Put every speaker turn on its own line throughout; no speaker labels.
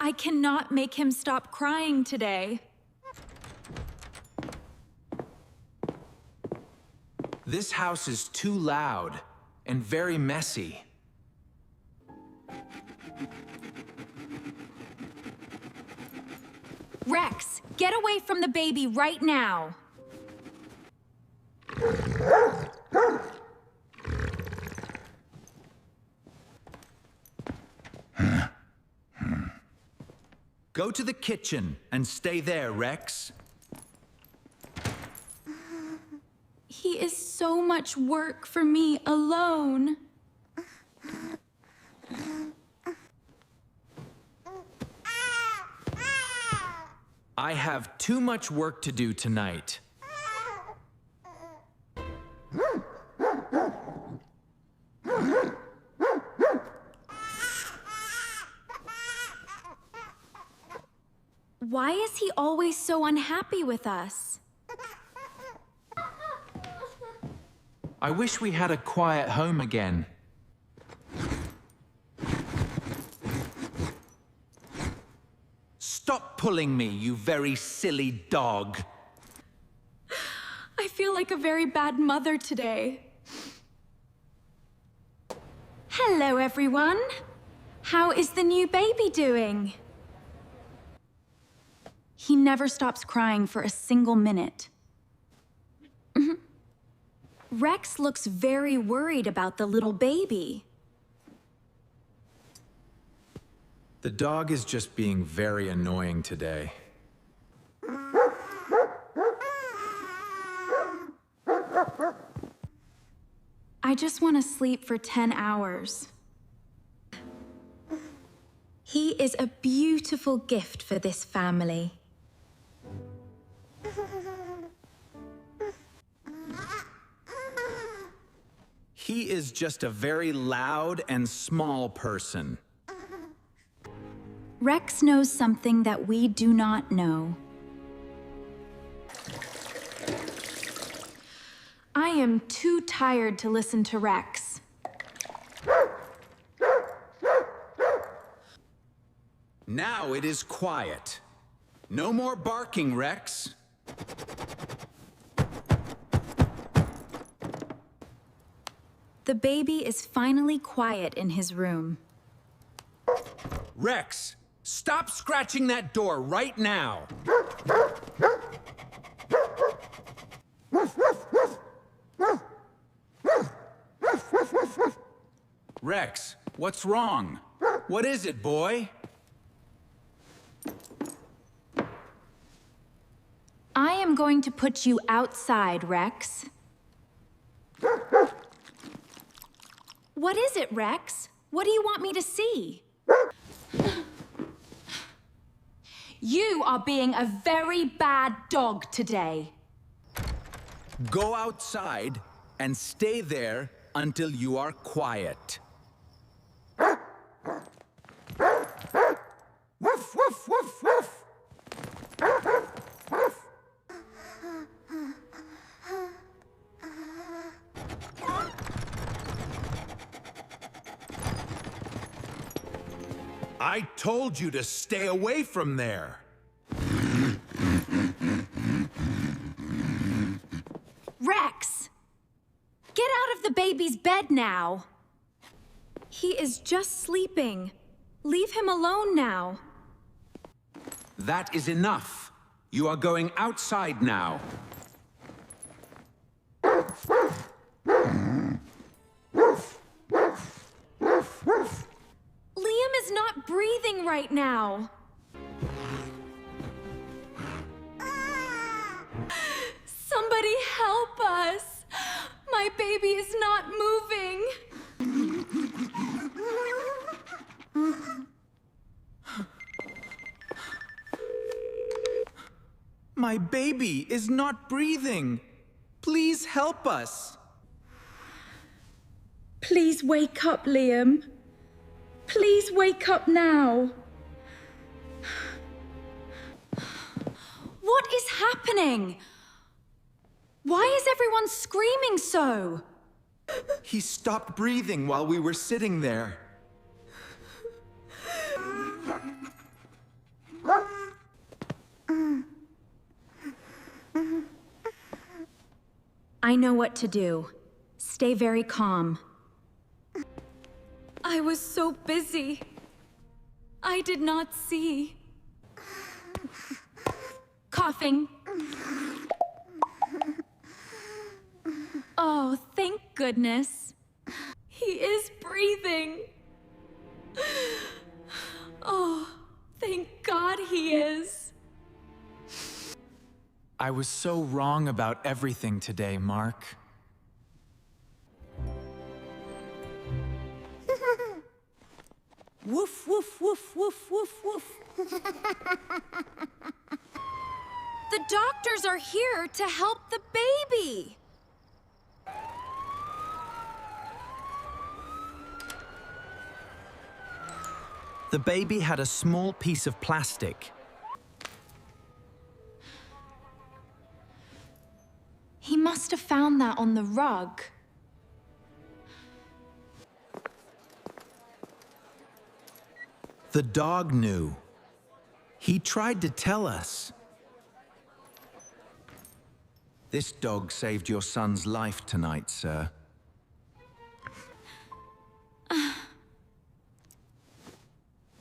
I cannot make him stop crying today.
This house is too loud and very messy.
Rex, get away from the baby right now.
Go to the kitchen and stay there, Rex.
He is so much work for me alone.
I have too much work to do tonight.
Why is he always so unhappy with us?
I wish we had a quiet home again. Stop pulling me, you very silly dog.
I feel like a very bad mother today. Hello, everyone. How is the new baby doing? He never stops crying for a single minute. Rex looks very worried about the little baby.
The dog is just being very annoying today.
I just want to sleep for 10 hours. He is a beautiful gift for this family.
He is just a very loud and small person.
Rex knows something that we do not know. I am too tired to listen to Rex.
Now it is quiet. No more barking, Rex.
The baby is finally quiet in his room.
Rex, stop scratching that door right now. Rex, what's wrong? What is it, boy?
I am going to put you outside, Rex. What is it, Rex? What do you want me to see? You are being a very bad dog today.
Go outside and stay there until you are quiet. Woof, woof, woof, woof. I told you to stay away from there.
Rex! Get out of the baby's bed now. He is just sleeping. Leave him alone now.
That is enough. You are going outside now.
Liam is not breathing right now. Somebody help us! My baby is not moving.
My baby is not breathing. Please help us.
Please wake up, Liam. Please wake up now. What is happening? Why is everyone screaming so?
He stopped breathing while we were sitting there.
I know what to do. Stay very calm. I was so busy. I did not see. Coughing. Oh, thank goodness. He is breathing. Oh, thank God he is.
I was so wrong about everything today, Mark.
Woof, woof, woof, woof, woof, woof.
The doctors are here to help the baby.
The baby had a small piece of plastic.
He must have found that on the rug.
The dog knew. He tried to tell us. This dog saved your son's life tonight, sir.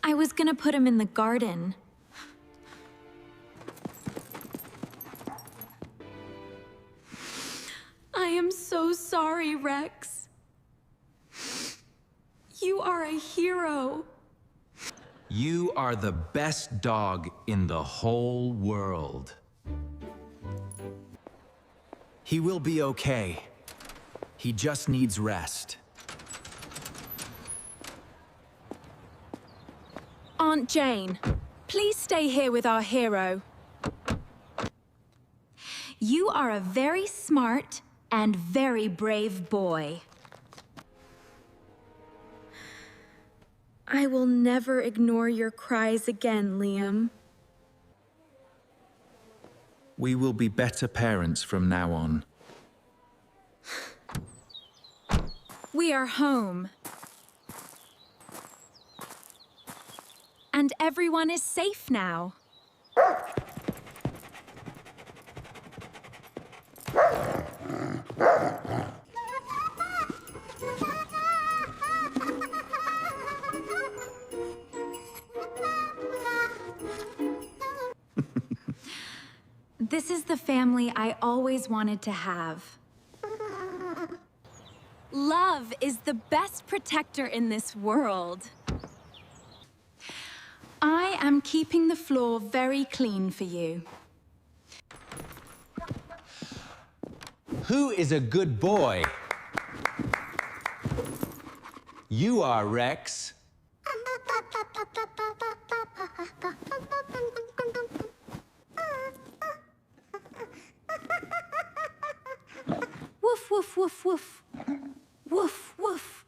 I was gonna put him in the garden. I am so sorry, Rex. You are a hero.
You are the best dog in the whole world. He will be okay. He just needs rest.
Aunt Jane, please stay here with our hero. You are a very smart and very brave boy. I will never ignore your cries again, Liam.
We will be better parents from now on.
We are home. And everyone is safe now. This is the family I always wanted to have. Love is the best protector in this world. I am keeping the floor very clean for you.
Who is a good boy? You are, Rex.
Woof, woof, woof, woof. Woof, woof.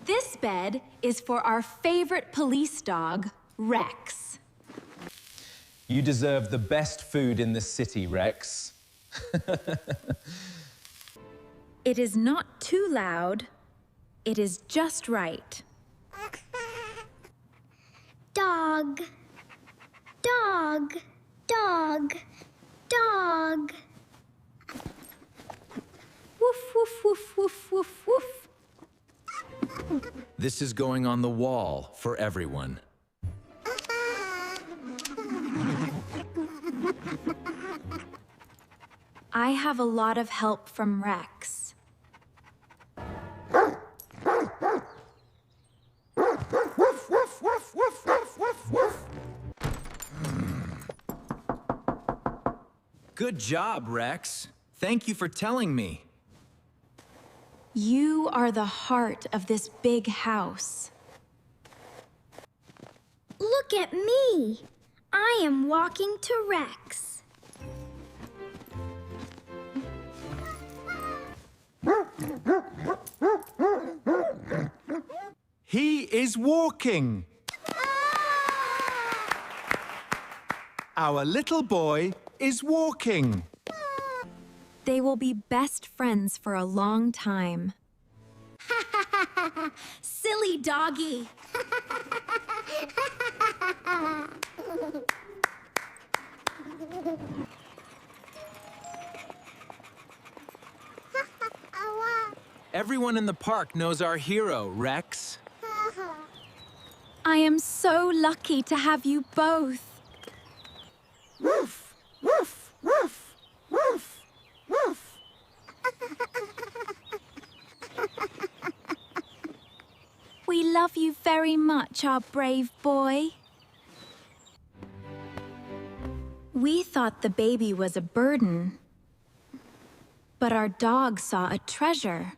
This bed is for our favorite police dog, Rex.
You deserve the best food in the city, Rex.
It is not too loud. It is just right.
Dog. Dog. Dog. Dog.
Woof, woof, woof, woof, woof, woof.
This is going on the wall for everyone.
I have a lot of help from Rex.
Good job, Rex. Thank you for telling me.
You are the heart of this big house.
Look at me. I am walking to Rex.
He is walking. Our little boy is walking.
They will be best friends for a long time. Silly doggy.
Everyone in the park knows our hero, Rex.
I am so lucky to have you both.
Woof, woof, woof, woof, woof.
We love you very much, our brave boy. We thought the baby was a burden, but our dog saw a treasure.